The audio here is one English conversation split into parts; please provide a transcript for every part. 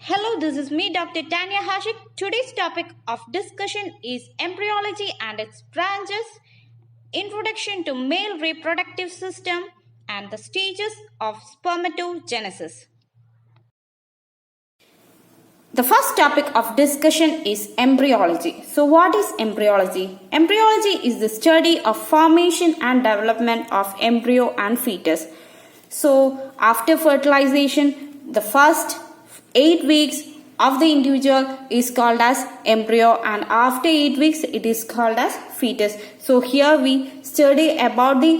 Hello, this is me, Dr. Tanya Hashik. Today's topic of discussion is embryology and its branches, introduction to male reproductive system, and the stages of spermatogenesis. The first topic of discussion is embryology. So, what is embryology? Embryology is the study of formation and development of embryo and fetus. So, after fertilization, the first 8 weeks of the individual is called as embryo, and after 8 weeks it is called as fetus. So, here we study about the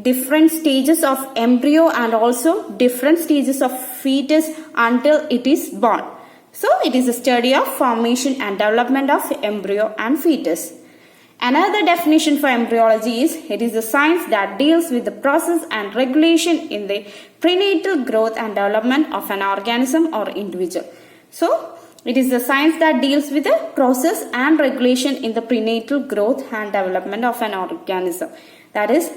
different stages of embryo and also different stages of fetus until it is born. So, it is a study of formation and development of embryo and fetus. Another definition for embryology is it is a science that deals with the process and regulation in the prenatal growth and development of an organism or individual. So, it is a science that deals with the process and regulation in the prenatal growth and development of an organism. That is,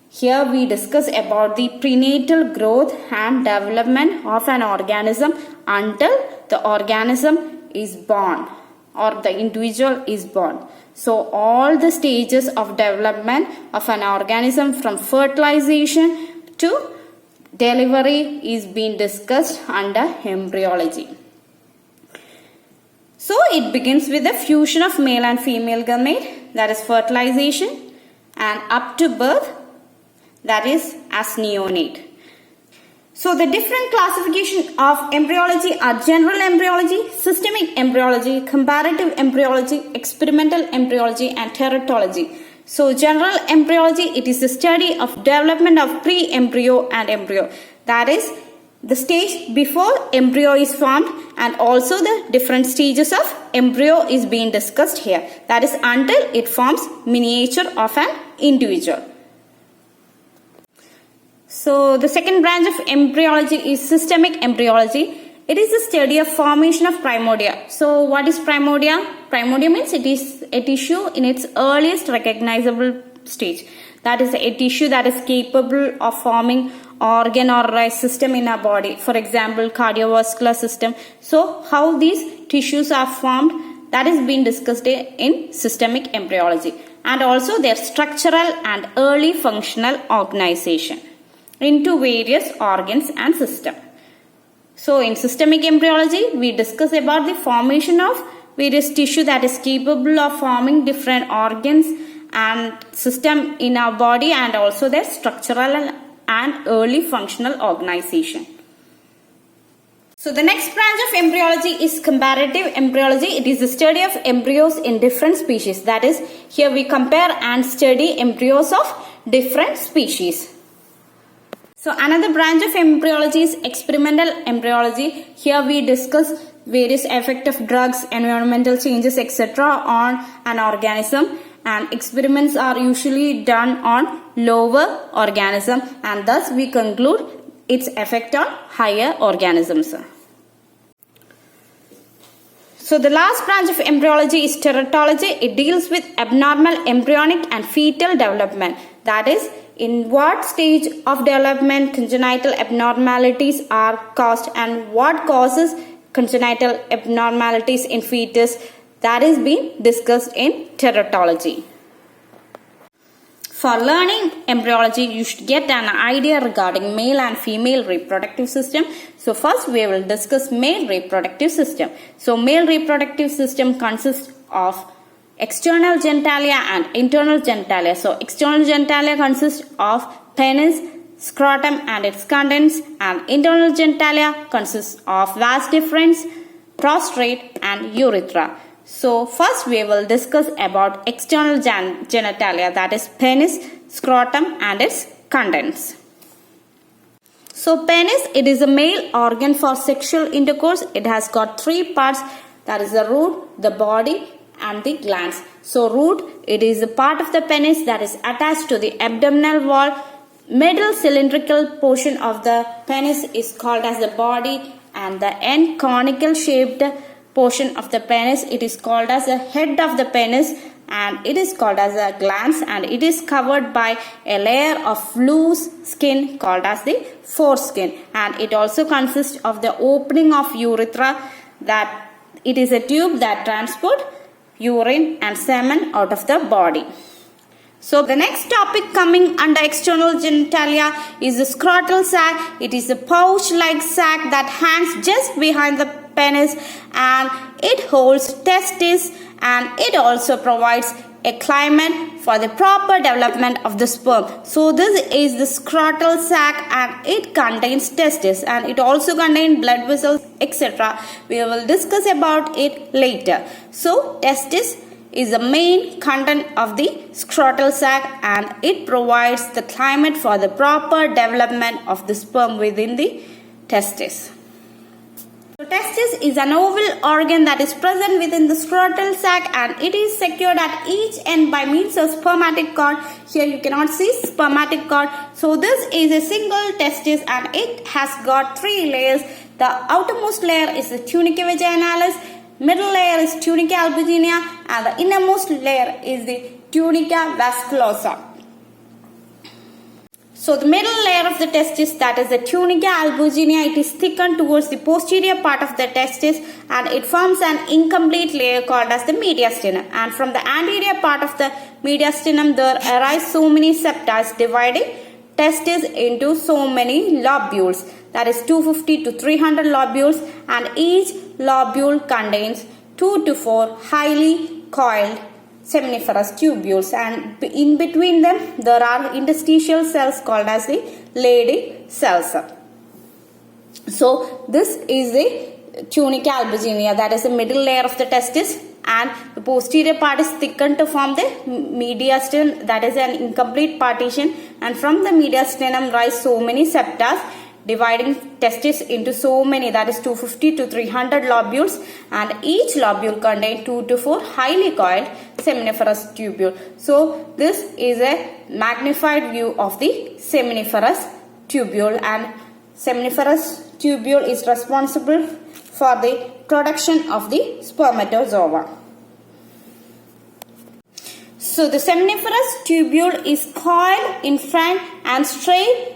here we discuss about the prenatal growth and development of an organism until the organism is born or the individual is born. So, all the stages of development of an organism from fertilization to delivery is being discussed under embryology. So, it begins with the fusion of male and female gamete, that is fertilization, and up to birth, that is as neonate. So, the different classification of embryology are general embryology, systemic embryology, comparative embryology, experimental embryology, and teratology. So, general embryology, it is the study of development of pre-embryo and embryo. That is the stage before embryo is formed, and also the different stages of embryo is being discussed here. That is until it forms miniature of an individual. So, the second branch of embryology is systemic embryology. It is the study of formation of primordia. So, what is primordia? Primordia means it is a tissue in its earliest recognizable stage. That is a tissue that is capable of forming organ or a system in our body. For example, cardiovascular system. So, how these tissues are formed, that is being discussed in systemic embryology. And also their structural and early functional organization into various organs and system. So, in systemic embryology, we discuss about the formation of various tissue that is capable of forming different organs and system in our body, and also their structural and early functional organization. So, the next branch of embryology is comparative embryology. It is the study of embryos in different species. That is, here we compare and study embryos of different species. So, another branch of embryology is experimental embryology. Here we discuss various effects of drugs, environmental changes, etc. on an organism, and experiments are usually done on lower organism, and thus we conclude its effect on higher organisms. So, the last branch of embryology is teratology. It deals with abnormal embryonic and fetal development. That is, in what stage of development congenital abnormalities are caused and what causes congenital abnormalities in fetus, that is being discussed in teratology. For learning embryology, you should get an idea regarding male and female reproductive system. So, first we will discuss male reproductive system. So, male reproductive system consists of external genitalia and internal genitalia. So, external genitalia consists of penis, scrotum and its contents, and internal genitalia consists of vas deferens, prostate and urethra. So, first we will discuss about external genitalia, that is penis, scrotum and its contents. So, penis, it is a male organ for sexual intercourse. It has got 3 parts, that is the root, the body and the glands. So, root, it is a part of the penis that is attached to the abdominal wall. Middle cylindrical portion of the penis is called as the body, and the end conical shaped portion of the penis, it is called as the head of the penis, and it is called as a glans, and it is covered by a layer of loose skin called as the foreskin, and it also consists of the opening of urethra, that it is a tube that transport urine and semen out of the body. So the next topic coming under external genitalia is the scrotal sac. It is a pouch-like sac that hangs just behind the penis, and it holds testes, and it also provides a climate for the proper development of the sperm. So this is the scrotal sac, and it contains testes, and it also contains blood vessels, etc. We will discuss about it later. So testis is the main content of the scrotal sac, and it provides the climate for the proper development of the sperm within the testis. So testis is an oval organ that is present within the scrotal sac, and it is secured at each end by means of spermatic cord. Here you cannot see spermatic cord. So this is a single testis, and it has got 3 layers. The outermost layer is the tunica vaginalis, middle layer is tunica albuginea, and the innermost layer is the tunica vasculosa. So the middle layer of the testis, that is the tunica albuginea, it is thickened towards the posterior part of the testis, and it forms an incomplete layer called as the mediastinum. And from the anterior part of the mediastinum, there arise so many septa dividing testis into so many lobules. That is 250 to 300 lobules, and each lobule contains 2 to 4 highly coiled seminiferous tubules, and in between them there are interstitial cells called as the Leydig cells. So this is the tunica albuginea, that is the middle layer of the testis, and the posterior part is thickened to form the mediastinum, that is an incomplete partition, and from the mediastinum rise so many septa dividing testis into so many, that is 250 to 300 lobules, and each lobule contains 2 to 4 highly coiled seminiferous tubule. So this is a magnified view of the seminiferous tubule, and seminiferous tubule is responsible for the production of the spermatozoa. So the seminiferous tubule is coiled in front and straight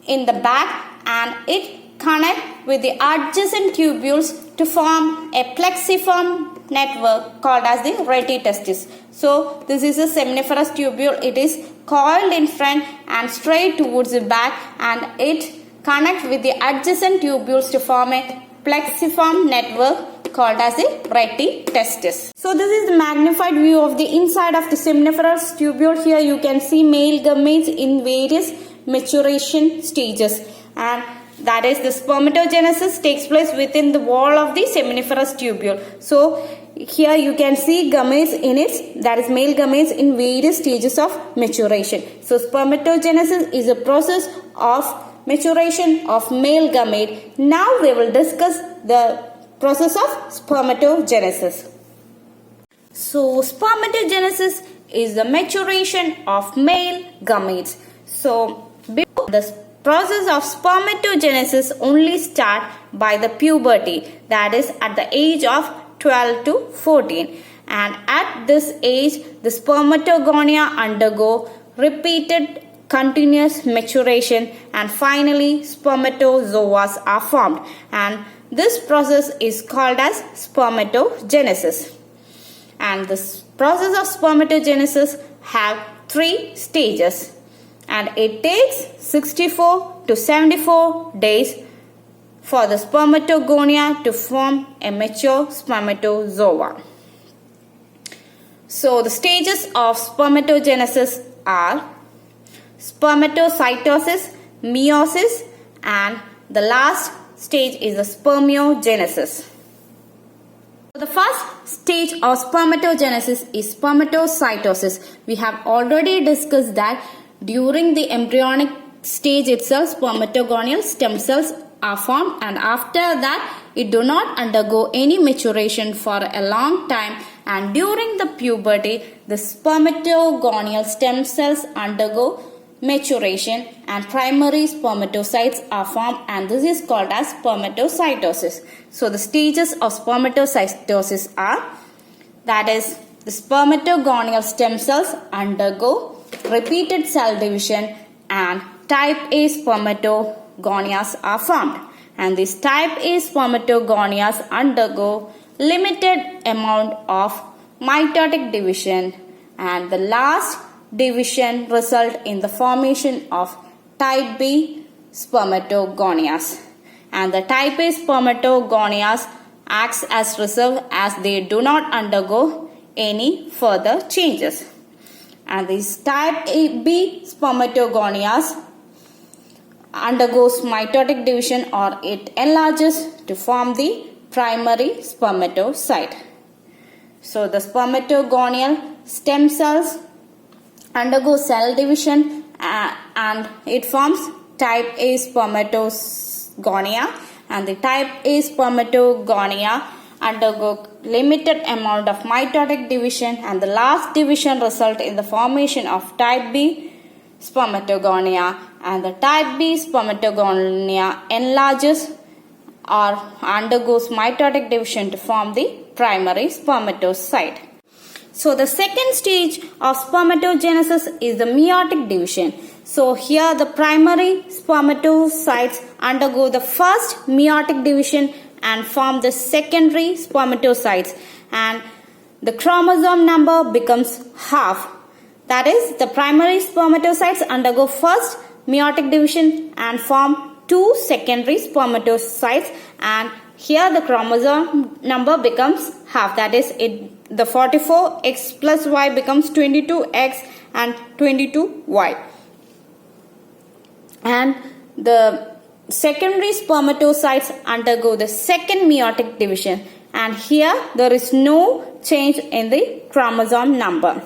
in the back, and it connects with the adjacent tubules to form a plexiform network called as the rete testis. So this is a seminiferous tubule. It is coiled in front and straight towards the back, and it connects with the adjacent tubules to form a plexiform network called as the rete testis. So this is the magnified view of the inside of the seminiferous tubule. Here you can see male gametes in various maturation stages, and that is the spermatogenesis takes place within the wall of the seminiferous tubule. So here you can see gametes in its, that is male gametes in various stages of maturation. So spermatogenesis is a process of maturation of male gamete. Now we will discuss the process of spermatogenesis. So spermatogenesis is the maturation of male gametes. So the process of spermatogenesis only starts by the puberty, that is at the age of 12 to 14, and at this age the spermatogonia undergo repeated continuous maturation, and finally spermatozoas are formed, and this process is called as spermatogenesis. And this process of spermatogenesis have 3 stages, and it takes 64 to 74 days for the spermatogonia to form a mature spermatozoa. So the stages of spermatogenesis are spermatocytosis, meiosis, and the last stage is the spermiogenesis. The first stage of spermatogenesis is spermatocytosis. We have already discussed that during the embryonic stage itself, spermatogonial stem cells are formed, and after that it do not undergo any maturation for a long time, and during the puberty the spermatogonial stem cells undergo maturation and primary spermatocytes are formed, and this is called as spermatocytosis. So the stages of spermatocytosis are, that is the spermatogonial stem cells undergo repeated cell division and type A spermatogonias are formed. And these type A spermatogonias undergo limited amount of mitotic division, and the last division result in the formation of type B spermatogonias. And the type A spermatogonias acts as reserve as they do not undergo any further changes. And these type B spermatogonias undergoes mitotic division, or it enlarges to form the primary spermatocyte. So the spermatogonial stem cells undergo cell division and it forms type A spermatogonia, and the type A spermatogonia undergo limited amount of mitotic division, and the last division result in the formation of type B spermatogonia, and the type B spermatogonia enlarges or undergoes mitotic division to form the primary spermatocyte. So the second stage of spermatogenesis is the meiotic division. So here the primary spermatocytes undergo the first meiotic division and form the secondary spermatocytes, and the chromosome number becomes half. That is, the primary spermatocytes undergo first meiotic division and form two secondary spermatocytes, and here the chromosome number becomes half. That is, the 44x plus y becomes 22x and 22y. And the secondary spermatocytes undergo the second meiotic division, and here there is no change in the chromosome number,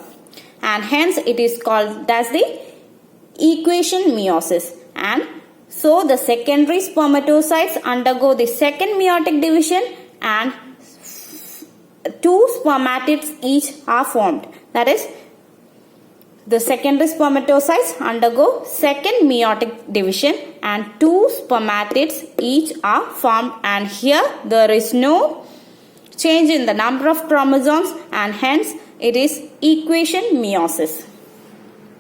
and hence it is called as the equation meiosis. And so the secondary spermatocytes undergo the second meiotic division and two spermatids each are formed. That is, the secondary spermatocytes undergo second meiotic division and two spermatids each are formed, and here there is no change in the number of chromosomes, and hence it is equation meiosis.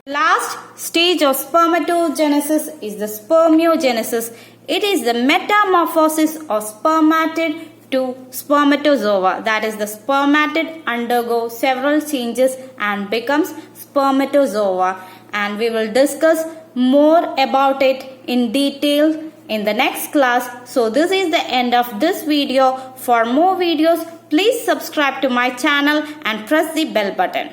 Last stage of spermatogenesis is the spermiogenesis. It is the metamorphosis of spermatid to spermatozoa. That is, the spermatid undergoes several changes and becomes spermatozoa, and we will discuss more about it in detail in the next class. So this is the end of this video. For more videos, please subscribe to my channel and press the bell button.